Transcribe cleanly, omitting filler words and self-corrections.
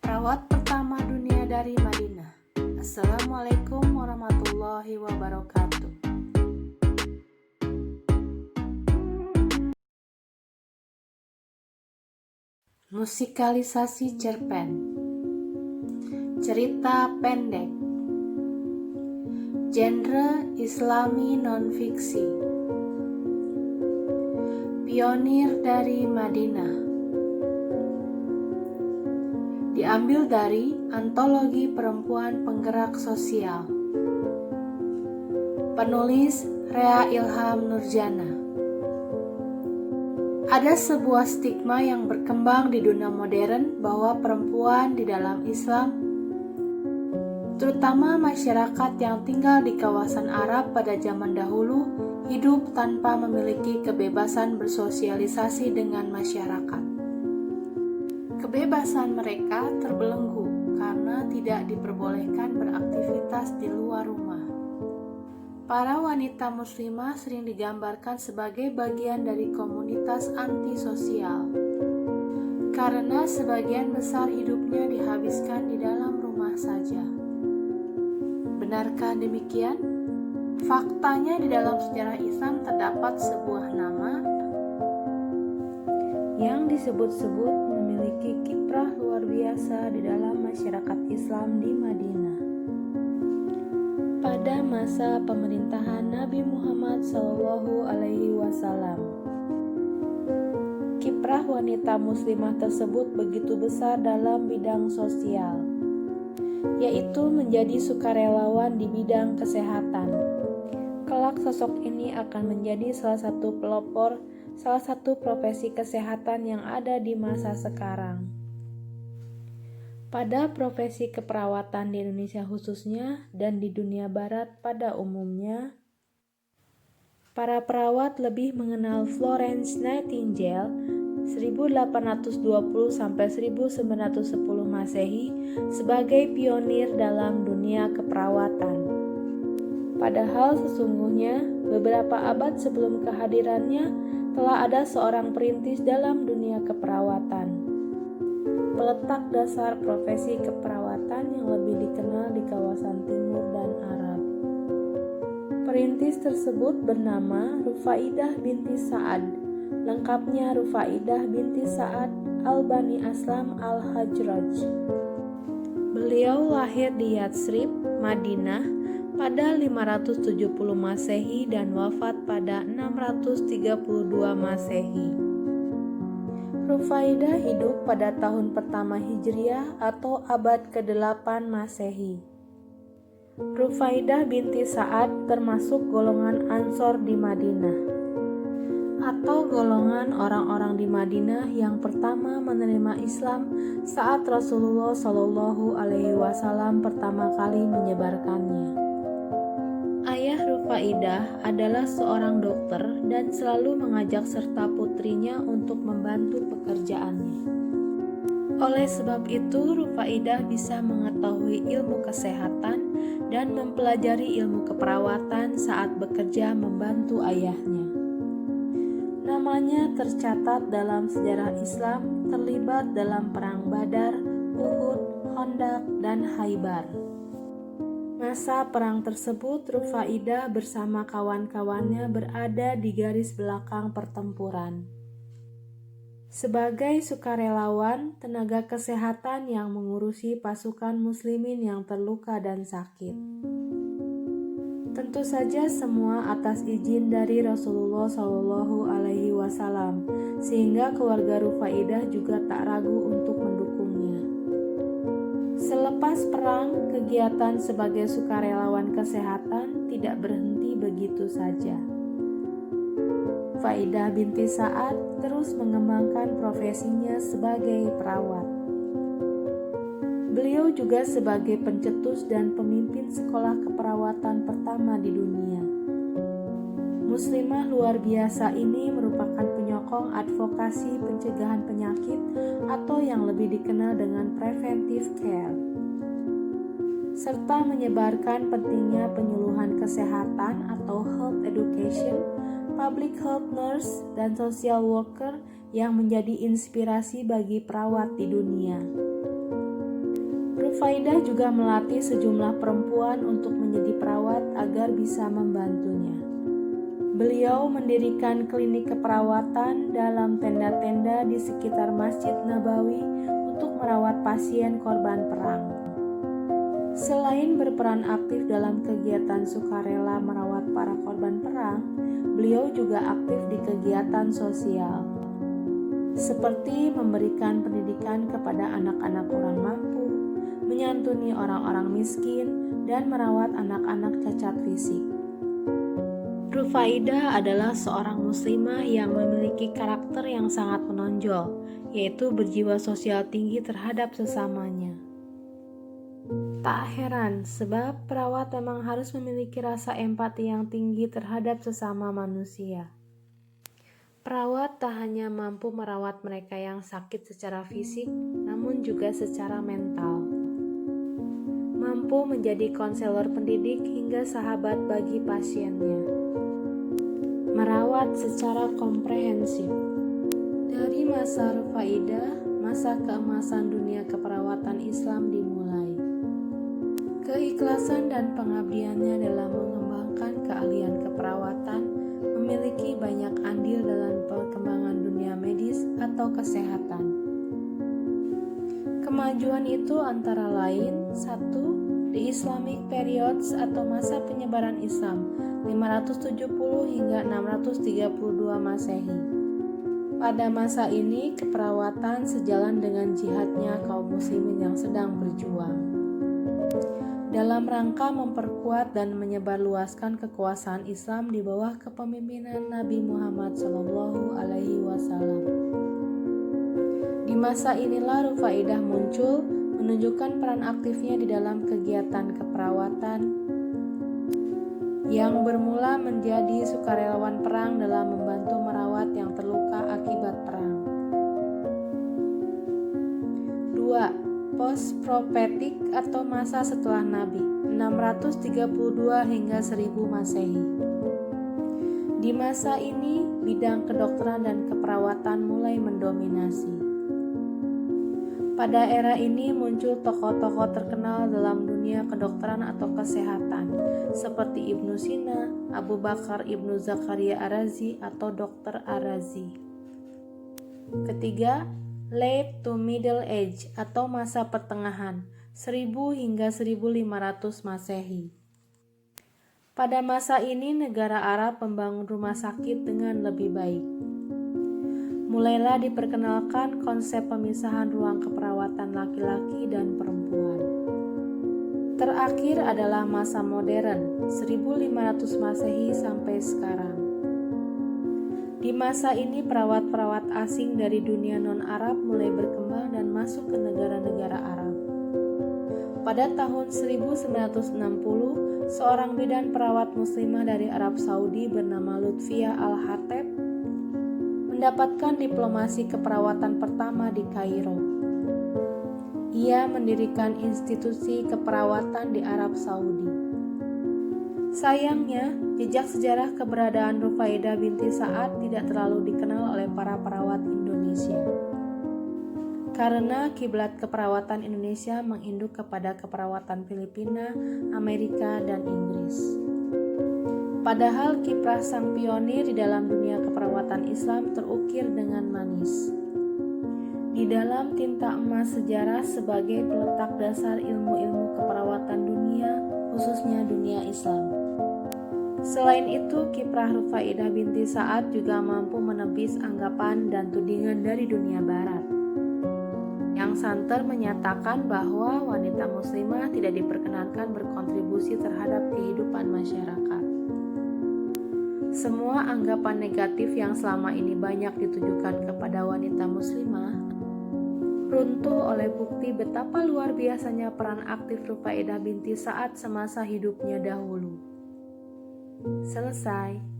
Perawat pertama dunia dari Madinah. Assalamualaikum warahmatullahi wabarakatuh. Musikalisasi cerpen. Cerita pendek. Genre Islami non-fiksi. Pionir dari Madinah. Diambil dari Antologi Perempuan Penggerak Sosial. Penulis Rea Ilham Nurjana. Ada sebuah stigma yang berkembang di dunia modern bahwa perempuan di dalam Islam, terutama masyarakat yang tinggal di kawasan Arab pada zaman dahulu, hidup tanpa memiliki kebebasan bersosialisasi dengan masyarakat. Kebebasan mereka terbelenggu karena tidak diperbolehkan beraktivitas di luar rumah. Para wanita muslimah sering digambarkan sebagai bagian dari komunitas antisosial karena sebagian besar hidupnya dihabiskan di dalam rumah saja. Benarkah demikian? Faktanya di dalam sejarah Islam terdapat sebuah nama yang disebut-sebut memiliki kiprah luar biasa di dalam masyarakat Islam di Madinah. Pada masa pemerintahan Nabi Muhammad SAW, kiprah wanita muslimah tersebut begitu besar dalam bidang sosial, yaitu menjadi sukarelawan di bidang kesehatan. Kelak sosok ini akan menjadi salah satu pelopor salah satu profesi kesehatan yang ada di masa sekarang. Pada profesi keperawatan di Indonesia khususnya dan di dunia barat pada umumnya, para perawat lebih mengenal Florence Nightingale 1820-1910 Masehi sebagai pionir dalam dunia keperawatan. Padahal sesungguhnya beberapa abad sebelum kehadirannya telah ada seorang perintis dalam dunia keperawatan, peletak dasar profesi keperawatan yang lebih dikenal di kawasan timur dan Arab. Perintis tersebut bernama Rufaidah binti Sa'ad, lengkapnya Rufaidah binti Sa'ad al-Bani Aslam al-Hajraj. Beliau lahir di Yatsrib, Madinah pada 570 Masehi dan wafat pada 632 Masehi. Rufaidah hidup pada tahun pertama Hijriah atau abad ke-8 Masehi. Rufaidah binti Sa'ad termasuk golongan Ansor di Madinah, atau golongan orang-orang di Madinah yang pertama menerima Islam saat Rasulullah SAW pertama kali menyebarkannya. Ayah Rufaidah adalah seorang dokter dan selalu mengajak serta putrinya untuk membantu pekerjaannya. Oleh sebab itu, Rufaidah bisa mengetahui ilmu kesehatan dan mempelajari ilmu keperawatan saat bekerja membantu ayahnya. Namanya tercatat dalam sejarah Islam terlibat dalam perang Badar, Uhud, Khandaq, dan Khaybar. Masa perang tersebut, Rufaidah bersama kawan-kawannya berada di garis belakang pertempuran. Sebagai sukarelawan, tenaga kesehatan yang mengurusi pasukan muslimin yang terluka dan sakit. Tentu saja semua atas izin dari Rasulullah SAW, sehingga keluarga Rufaidah juga tak ragu untuk mendukungnya. Selepas perang, kegiatan sebagai sukarelawan kesehatan tidak berhenti begitu saja. Rufaidah binti Sa'ad terus mengembangkan profesinya sebagai perawat. Beliau juga sebagai pencetus dan pemimpin sekolah keperawatan pertama di dunia. Muslimah luar biasa ini merupakan penyokong advokasi pencegahan penyakit atau yang lebih dikenal dengan preventive care, serta menyebarkan pentingnya penyuluhan kesehatan atau health education, public health nurse, dan social worker yang menjadi inspirasi bagi perawat di dunia. Rufaidah juga melatih sejumlah perempuan untuk menjadi perawat agar bisa membantunya. Beliau mendirikan klinik keperawatan dalam tenda-tenda di sekitar Masjid Nabawi untuk merawat pasien korban perang. Selain berperan aktif dalam kegiatan sukarela merawat para korban perang, beliau juga aktif di kegiatan sosial, seperti memberikan pendidikan kepada anak-anak kurang mampu, menyantuni orang-orang miskin, dan merawat anak-anak cacat fisik. Rufaidah adalah seorang muslimah yang memiliki karakter yang sangat menonjol, yaitu berjiwa sosial tinggi terhadap sesamanya. Tak heran, sebab perawat memang harus memiliki rasa empati yang tinggi terhadap sesama manusia. Perawat tak hanya mampu merawat mereka yang sakit secara fisik, namun juga secara mental. Mampu menjadi konselor pendidik hingga sahabat bagi pasiennya. Merawat secara komprehensif. Dari masa Rufaidah, masa keemasan dunia keperawatan Islam dimulai. Keikhlasan dan pengabdiannya dalam mengembangkan keahlian keperawatan memiliki banyak andil dalam perkembangan dunia medis atau kesehatan. Kemajuan itu antara lain: 1. The Islamic Periods atau masa penyebaran Islam 570 hingga 632 Masehi. Pada masa ini, keperawatan sejalan dengan jihadnya kaum muslimin yang sedang berjuang dalam rangka memperkuat dan menyebarluaskan kekuasaan Islam di bawah kepemimpinan Nabi Muhammad SAW. Di masa inilah Rufaidah muncul, menunjukkan peran aktifnya di dalam kegiatan keperawatan yang bermula menjadi sukarelawan perang dalam membantu merawat yang terluka akibat perang. 2. Post-prophetic atau masa setelah Nabi 632 hingga 1000 Masehi. Di masa ini, bidang kedokteran dan keperawatan mulai mendominasi. Pada era ini muncul tokoh-tokoh terkenal dalam dunia kedokteran atau kesehatan, seperti Ibnu Sina, Abu Bakar Ibnu Zakaria Ar-Razi atau Dr. Ar-Razi. Ketiga, Late to Middle Age atau masa pertengahan 1000 hingga 1500 Masehi. Pada masa ini negara Arab membangun rumah sakit dengan lebih baik. Mulailah diperkenalkan konsep pemisahan ruang keperawatan laki-laki dan perempuan. Terakhir adalah masa modern 1500 Masehi sampai sekarang. Di masa ini perawat-perawat asing dari dunia non-Arab mulai berkembang dan masuk ke negara-negara Arab. Pada tahun 1960, seorang bidan perawat muslimah dari Arab Saudi bernama Lutfiyah Al-Hateb mendapatkan diplomasi keperawatan pertama di Kairo. Ia mendirikan institusi keperawatan di Arab Saudi. Sayangnya, jejak sejarah keberadaan Rufaidah binti Sa'ad tidak terlalu dikenal oleh para perawat Indonesia. Karena kiblat keperawatan Indonesia menginduk kepada keperawatan Filipina, Amerika, dan Inggris. Padahal kiprah sang pionir di dalam dunia keperawatan Islam terukir dengan manis di dalam tinta emas sejarah sebagai peletak dasar ilmu-ilmu keperawatan dunia, khususnya dunia Islam. Selain itu, kiprah Rufaidah binti Sa'ad juga mampu menepis anggapan dan tudingan dari dunia barat yang santer menyatakan bahwa wanita muslimah tidak diperkenankan berkontribusi terhadap kehidupan masyarakat. Semua anggapan negatif yang selama ini banyak ditujukan kepada wanita muslimah runtuh oleh bukti betapa luar biasanya peran aktif Rufaidah binti Sa'ad semasa hidupnya dahulu. Selesai.